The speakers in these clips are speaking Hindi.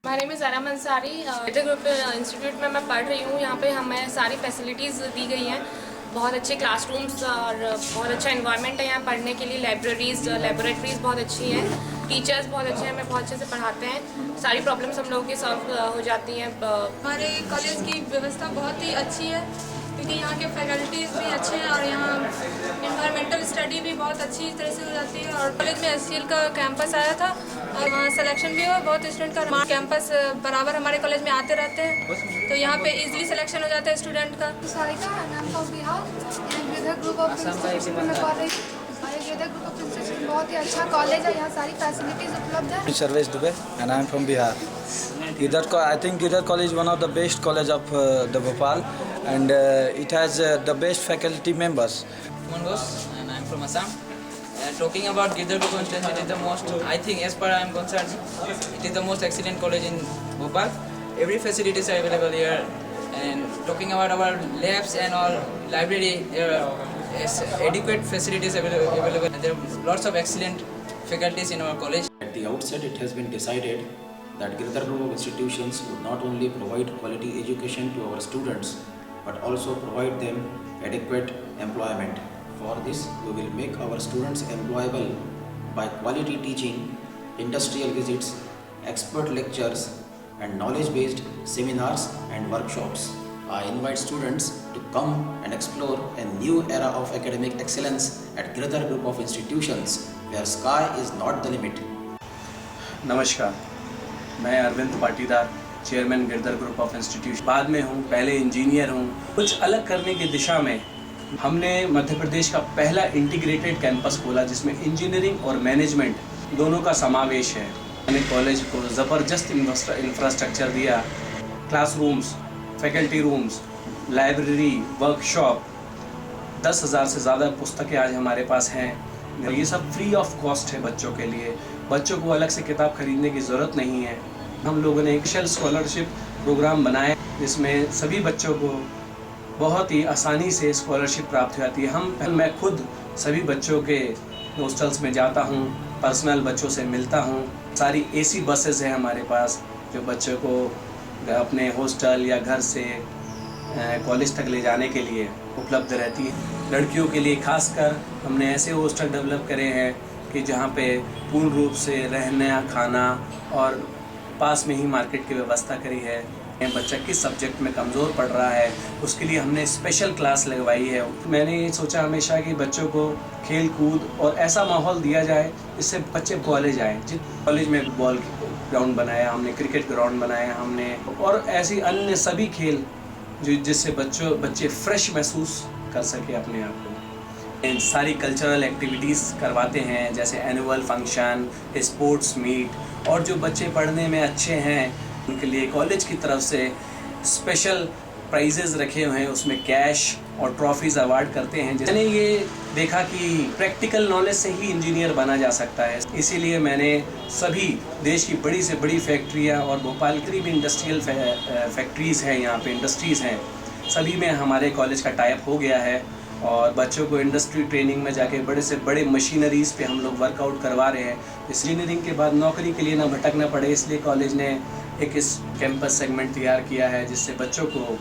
My name is Aram Ansari। Girdhar group institute में मैं पढ़ रही हूँ। यहाँ पे हमें सारी फैसिलिटीज़ दी गई हैं, बहुत अच्छे क्लासरूम्स और बहुत अच्छा एनवायरनमेंट है यहाँ पढ़ने के लिए। लेबोरेटरीज़ बहुत अच्छी हैं, टीचर्स बहुत अच्छे हैं, हमें बहुत अच्छे से पढ़ाते हैं। सारी प्रॉब्लम्स हम लोगों की सॉल्व हो जाती हैं। हमारे कॉलेज की व्यवस्था बहुत ही अच्छी है क्योंकि यहाँ के फैकल्टीज़ भी अच्छे हैं और यहाँ इन्वायरमेंटल स्टडी भी बहुत अच्छी तरह से हो जाती है। और कॉलेज में SCL का कैंपस आया था और वहाँ सिलेक्शन भी हुआ बहुत स्टूडेंट का। कैंपस बराबर हमारे कॉलेज में आते रहते हैं, तो यहाँ पे इजीली सिलेक्शन हो जाता है स्टूडेंट का। सारिका नाम from Bihar, Girdhar group of institution में पढ़ रही हूँ। गिरधर ग्रुप ऑफ इंस्टीट्यूशन बहुत ही अच्छा कॉलेज है, यहाँ सारी फैसिलिटीज उपलब्ध है। Sarvesh Dubey and I am from Bihar. I think Girdhar College is one of the best college of the Bhopal, and it has the best faculty members. Mongos, and I am from Assam. Talking about Girdhar Group of Institution, it is the most, I think as per I am concerned, it is the most excellent college in Bhopal. Every facilities are available here, and talking about our labs and our library, adequate facilities available. There are lots of excellent faculties in our college. At the outset, it has been decided that Girdhar Group of Institutions would not only provide quality education to our students, but also provide them adequate employment. For this, we will make our students employable by quality teaching, industrial visits, expert lectures, and knowledge-based seminars and workshops. I invite students to come and explore a new era of academic excellence at Girdhar Group of Institutions, where sky is not the limit. नमस्कार, मैं Arvind Patidar, chairman Girdhar group of institution बाद में हूँ, पहले इंजीनियर हूँ। कुछ अलग करने की दिशा में हमने मध्य प्रदेश का पहला इंटीग्रेटेड कैंपस खोला जिसमें इंजीनियरिंग और मैनेजमेंट दोनों का समावेश है। मैंने कॉलेज को ज़बरदस्त इंफ्रास्ट्रक्चर दिया, classrooms, faculty rooms, library, workshop, 10,000 से ज़्यादा पुस्तकें आज हमारे पास हैं। ये सब फ्री ऑफ कॉस्ट है बच्चों के लिए, बच्चों को अलग से किताब खरीदने की ज़रूरत नहीं है। हम लोगों ने एक शेल स्कॉलरशिप प्रोग्राम बनाया जिसमें सभी बच्चों को बहुत ही आसानी से स्कॉलरशिप प्राप्त हो जाती है। मैं खुद सभी बच्चों के हॉस्टल्स में जाता हूँ, पर्सनल बच्चों से मिलता हूँ। सारी AC बसेस हैं हमारे पास जो बच्चों को अपने हॉस्टल या घर से कॉलेज तक ले जाने के लिए उपलब्ध रहती है। लड़कियों के लिए खासकर हमने ऐसे हॉस्टल डेवलप करे हैं कि जहाँ पे पूर्ण रूप से रहना, खाना और पास में ही मार्केट की व्यवस्था करी है। बच्चा किस सब्जेक्ट में कमज़ोर पड़ रहा है उसके लिए हमने स्पेशल क्लास लगवाई है। मैंने ये सोचा हमेशा कि बच्चों को खेल कूद और ऐसा माहौल दिया जाए जिससे बच्चे कॉलेज आए। जिस कॉलेज में बॉल ग्राउंड बनाया हमने, क्रिकेट ग्राउंड बनाया हमने, और ऐसी अन्य सभी खेल जिससे बच्चे फ्रेश महसूस कर सके अपने आप को। सारी कल्चरल एक्टिविटीज़ करवाते हैं जैसे एनुअल फंक्शन, स्पोर्ट्स मीट, और जो बच्चे पढ़ने में अच्छे हैं उनके लिए कॉलेज की तरफ से स्पेशल प्राइजेज़ रखे हुए हैं। उसमें कैश और ट्रॉफीज़ अवार्ड करते हैं। मैंने ये देखा कि प्रैक्टिकल नॉलेज से ही इंजीनियर बना जा सकता है, इसीलिए मैंने सभी देश की बड़ी से बड़ी फैक्ट्रियाँ और भोपाल की भी इंडस्ट्रियल फैक्ट्रीज़ हैं, यहाँ पे इंडस्ट्रीज़ हैं, सभी में हमारे कॉलेज का टाइप हो गया है और बच्चों को इंडस्ट्री ट्रेनिंग में जाके बड़े से बड़े मशीनरीज़ पे हम लोग वर्कआउट करवा रहे हैं। इंजीनियरिंग के बाद नौकरी के लिए ना भटकना पड़े, इसलिए कॉलेज ने एक इस कैंपस सेगमेंट तैयार किया है जिससे बच्चों को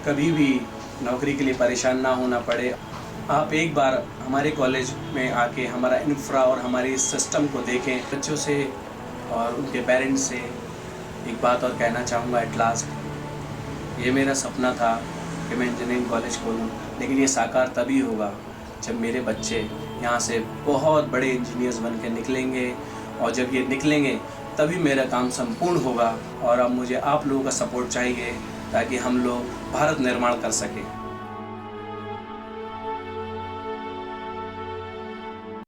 कभी भी नौकरी के लिए परेशान ना होना पड़े। आप एक बार हमारे कॉलेज में आके हमारा इंफ्रा और हमारे इस सिस्टम को देखें। बच्चों से और उनके पेरेंट्स से एक बात और कहना चाहूँगा, एट लास्ट, ये मेरा सपना था कि मैं इंजीनियरिंग कॉलेज खोलूँ, लेकिन ये साकार तभी होगा जब मेरे बच्चे यहाँ से बहुत बड़े इंजीनियर्स बन के निकलेंगे, और जब ये निकलेंगे तभी मेरा काम संपूर्ण होगा। और अब मुझे आप लोगों का सपोर्ट चाहिए ताकि हम लोग भारत निर्माण कर सकें।